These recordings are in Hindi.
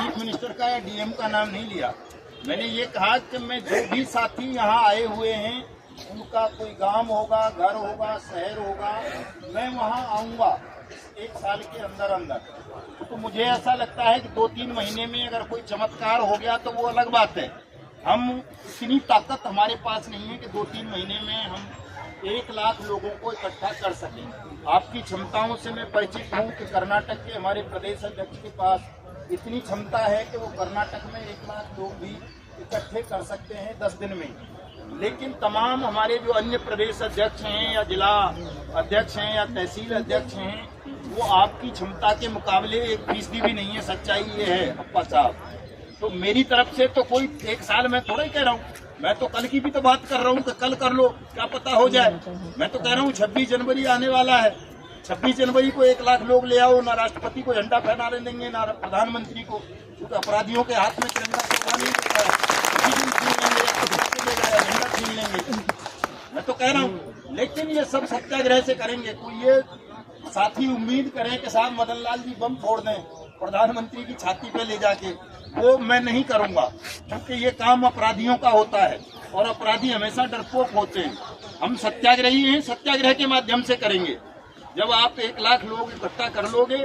चीफ मिनिस्टर का या डीएम का नाम नहीं लिया। मैंने ये कहा कि मैं जो भी साथी यहाँ आए हुए हैं उनका कोई गांव होगा, घर होगा, शहर होगा, मैं वहाँ आऊँगा 1 साल के अंदर अंदर। तो मुझे ऐसा लगता है कि 2-3 महीने में अगर कोई चमत्कार हो गया तो वो अलग बात है। हम इतनी ताकत हमारे पास नहीं है कि 2-3 महीने में हम 1 लाख लोगों को इकट्ठा कर सकें। आपकी क्षमताओं से मैं परिचित हूँ कि कर्नाटक के हमारे प्रदेश अध्यक्ष के पास इतनी क्षमता है कि वो कर्नाटक में 1 लाख लोग भी इकट्ठे कर सकते हैं 10 दिन में। लेकिन तमाम हमारे जो अन्य प्रदेश अध्यक्ष हैं या जिला अध्यक्ष हैं या तहसील अध्यक्ष हैं, वो आपकी क्षमता के मुकाबले 1% भी नहीं है। सच्चाई ये है अप्पा साहब। तो मेरी तरफ से तो कोई 1 साल में थोड़ा ही कह रहा हूँ, मैं तो कल की भी तो बात कर रहा हूँ कि कल कर लो, क्या पता हो जाए। मैं तो कह रहा हूँ 26 जनवरी आने वाला है, 26 जनवरी को 1 लाख लोग ले आओ। ना राष्ट्रपति को झंडा फहराने देंगे, ना प्रधानमंत्री को, क्योंकि अपराधियों के हाथ में तिरंगा शोभा नहीं देता है। झंडा छीन लेंगे, मैं तो कह रहा हूँ। लेकिन ये सब सत्याग्रह से करेंगे। कोई ये साथी उम्मीद करें कि साहब मदन लाल जी बम फोड़ दें प्रधानमंत्री की छाती पे ले जाके, वो मैं नहीं करूंगा, क्योंकि ये काम अपराधियों का होता है और अपराधी हमेशा डरपोक होते हैं। हम सत्याग्रही हैं, सत्याग्रह के माध्यम से करेंगे। जब आप 1 लाख लोग इकट्ठा कर लोगे,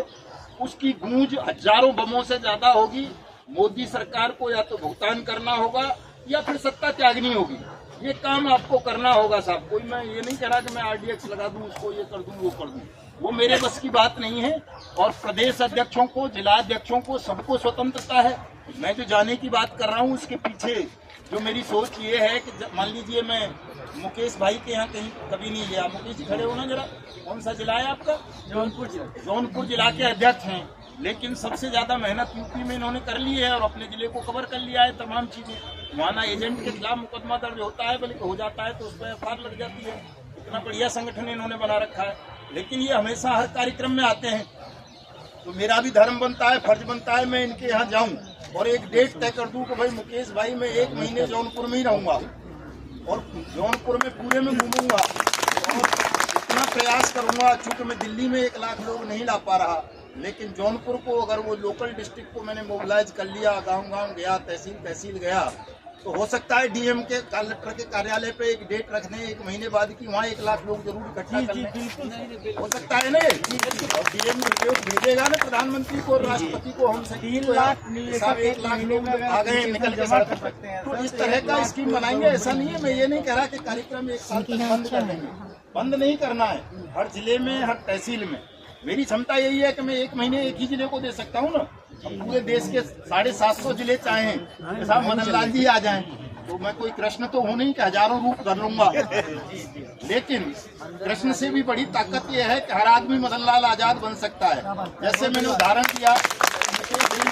उसकी गूंज हजारों बमों से ज्यादा होगी। मोदी सरकार को या तो भुगतान करना होगा या फिर सत्ता त्यागनी होगी। ये काम आपको करना होगा साहब। कोई मैं ये नहीं कह रहा कि मैं RDX लगा दूं, उसको ये कर दूं, वो कर दूं, वो मेरे बस की बात नहीं है। और प्रदेश अध्यक्षों को, जिला अध्यक्षों को, सबको स्वतंत्रता है। मैं जो जाने की बात कर रहा हूँ, उसके पीछे जो मेरी सोच ये है कि मान लीजिए मैं मुकेश भाई के यहाँ कहीं कभी नहीं गया। मुकेश जी खड़े हो ना जरा, कौन सा जिला है आपका? जौनपुर जिला। जौनपुर जिला के अध्यक्ष हैं, लेकिन सबसे ज्यादा मेहनत यूपी में इन्होंने कर ली है और अपने जिले को कवर कर लिया है तमाम चीजें। वहाँ एजेंट के खिलाफ मुकदमा दर्ज होता है, बल्कि हो जाता है तो उस पर FIR लग जाती है। इतना बढ़िया संगठन इन्होंने बना रखा है। लेकिन ये हमेशा हर कार्यक्रम में आते हैं, तो मेरा भी धर्म बनता है, फर्ज बनता है, मैं इनके यहाँ जाऊँ और एक डेट तय कर दूं कि भाई मुकेश भाई मैं 1 महीने जौनपुर में ही रहूंगा और जौनपुर में पूरे में घूमूंगा और इतना प्रयास करूंगा। चूंकि मैं दिल्ली में 1 लाख लोग नहीं ला पा रहा, लेकिन जौनपुर को अगर वो लोकल डिस्ट्रिक्ट को मैंने मोबिलाइज कर लिया, गांव-गांव गया, तहसील गया, तो हो सकता है डीएम के कलेक्टर के कार्यालय पे एक डेट रख दें 1 महीने बाद की, वहाँ 1 लाख लोग जरूर इकट्ठा कर लें। हो सकता है ना। और डीएम भेजेगा ना प्रधानमंत्री को, राष्ट्रपति को, हम 1 लाख लोग आ गए निकल के सड़क पर, तो इस तरह का स्कीम बनाएंगे। ऐसा नहीं है, मैं ये नहीं कह रहा कि कार्यक्रम 1 साल तक बंद कर देंगे, बंद नहीं करना है। हर जिले में, हर तहसील में मेरी क्षमता यही है कि मैं 1 महीने एक ही जिले को दे सकता हूँ ना। पूरे देश के 750 जिले चाहें कि साहब मदन लाल जी आ जाएं, तो मैं कोई कृष्ण तो हूँ नहीं कि हजारों रूप धर लूंगा। लेकिन कृष्ण से भी बड़ी ताकत यह है कि हर आदमी मदन लाल आजाद बन सकता है। जैसे मैंने उदाहरण दिया,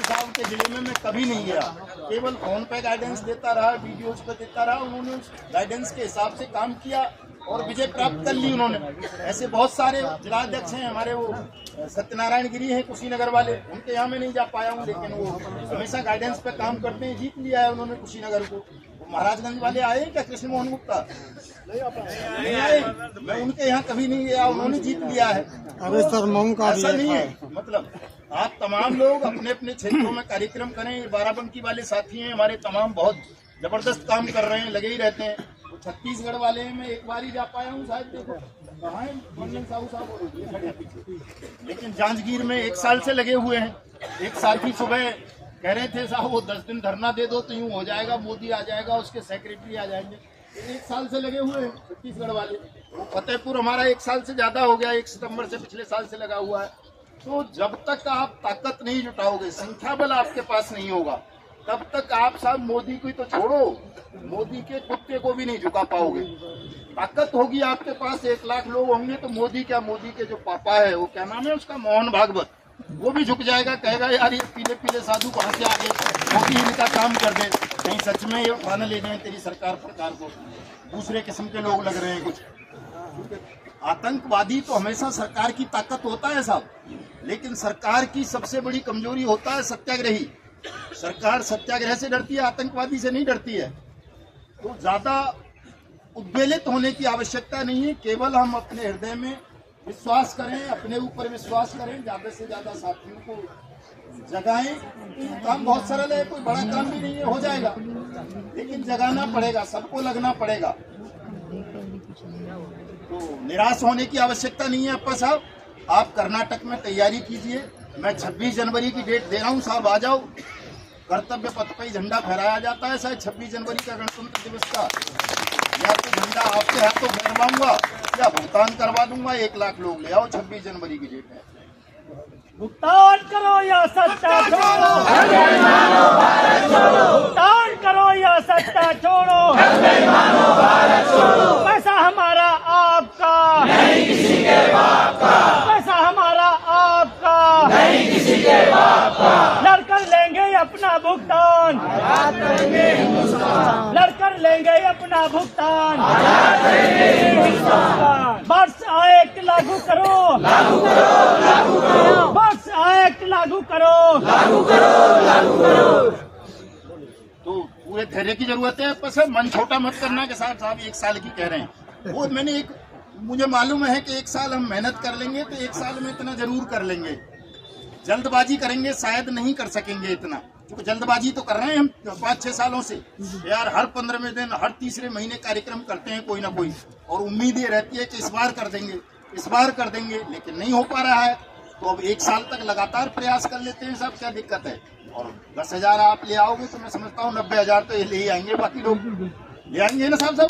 साहब के जिले में मैं कभी नहीं गया, केवल फोन पे गाइडेंस देता रहा, वीडियोज पे देता रहा। उन्होंने उस गाइडेंस के हिसाब से काम किया और विजय प्राप्त कर ली उन्होंने। ऐसे बहुत सारे जिलाध्यक्ष हैं हमारे, वो सत्यनारायण गिरी हैं कुशीनगर वाले, उनके यहाँ मैं नहीं जा पाया हूँ, लेकिन वो हमेशा गाइडेंस पे काम करते हैं। जीत लिया है उन्होंने कुशीनगर को। महाराजगंज वाले आए क्या? कृष्ण मोहन गुप्ता नहीं आए, मैं उनके यहाँ कभी नहीं गया, उन्होंने जीत लिया है। ऐसा नहीं है, मतलब आप तमाम लोग अपने अपने क्षेत्रों में कार्यक्रम करें। बाराबंकी वाले साथी हैं हमारे, तमाम बहुत जबरदस्त काम कर रहे हैं, लगे ही रहते हैं। छत्तीसगढ़ वाले में एक बार ही जा पाया हूँ शायद, देखो कहाँ है मंगल साहू साहब। लेकिन जांजगीर में 1 साल से लगे हुए हैं। एक साथी सुबह कह रहे थे साहब वो 10 दिन धरना दे दो तो यूँ हो जाएगा, मोदी आ जाएगा, उसके सेक्रेटरी आ जाएंगे। 1 साल से लगे हुए हैं छत्तीसगढ़ वाले। वो फतेहपुर हमारा 1 साल से ज्यादा हो गया, 1 सितंबर से पिछले साल से लगा हुआ है। तो जब तक आप ताकत नहीं जुटाओगे, संख्या बल आपके पास नहीं होगा, तब तक आप साहब मोदी को तो छोड़ो, मोदी के कुत्ते को भी नहीं झुका पाओगे। ताकत होगी आपके पास, 1 लाख लोग होंगे तो मोदी क्या, मोदी के जो पापा है वो क्या नाम है उसका, मोहन भागवत, वो भी झुक जाएगा, कहेगा यार ये पीले पीले साधु कहाँ से आ गए, मोदी इनका काम कर दे। कहीं सच में ये उठाने ले जाए तेरी सरकार को, दूसरे किस्म के लोग लग रहे हैं कुछ। आतंकवादी तो हमेशा सरकार की ताकत होता है साहब, लेकिन सरकार की सबसे बड़ी कमजोरी होता है सत्याग्रही। सरकार सत्याग्रह से डरती है, आतंकवादी से नहीं डरती है। तो ज्यादा उद्वेलित होने की आवश्यकता नहीं है, केवल हम अपने हृदय में विश्वास करें, अपने ऊपर विश्वास करें, ज्यादा से ज्यादा साथियों को जगाएं। काम बहुत सरल है, कोई बड़ा काम भी नहीं है, हो जाएगा, लेकिन जगाना पड़ेगा, सबको लगना पड़ेगा। तो निराश होने की आवश्यकता नहीं है अप्पा साहब। आप कर्नाटक में तैयारी कीजिए, मैं 26 जनवरी की डेट दे रहा हूँ साहब, आ जाओ। कर्तव्य पथ पर ही झंडा फहराया जाता है शायद 26 जनवरी का गणतंत्र दिवस का। या तो झंडा आपके हाथों फहरवाऊंगा या भुगतान करवा दूंगा, 1 लाख लोग ले आओ, 26 जनवरी की डेट है। भुगतान करो या सत्ता छोड़ो, भुगतान करो या सत्ता छोड़ो, पैसा हमारा आपका नहीं किसी के बाप का, पैसा हमारा आपका नहीं किसी के बाप का, लड़कर लेंगे अपना भुगतान, लड़कर लेंगे अपना भुगतान, वर्ष एक्ट लागू करो, लागू करो, लागू करो, वर्ष एक्ट लागू करो, लागू करो, लागू करो। तो पूरे धैर्य की जरूरत है, बस मन छोटा मत करना कि साहब 1 साल की कह रहे हैं। वो मुझे मालूम है कि 1 साल हम मेहनत कर लेंगे तो 1 साल में इतना जरूर कर लेंगे। जल्दबाजी करेंगे शायद नहीं कर सकेंगे इतना, क्योंकि जल्दबाजी तो कर रहे हैं हम 5-6 सालों से यार। हर 15वें दिन, हर तीसरे महीने कार्यक्रम करते हैं कोई ना कोई, और उम्मीद ये रहती है कि इस बार कर देंगे, इस बार कर देंगे, लेकिन नहीं हो पा रहा है। तो अब 1 साल तक लगातार प्रयास कर लेते हैं साहब, क्या दिक्कत है। और 10,000 आप ले आओगे तो मैं समझता हूँ 90,000 तो ये ले ही आएंगे, बाकी लोग ले आएंगे ना साहब। 1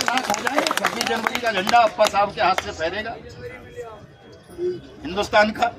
लाख हो जाएंगे, 26 जनवरी का झंडा अप्पा साहब के हाथ से फहरेगा हिंदुस्तान का।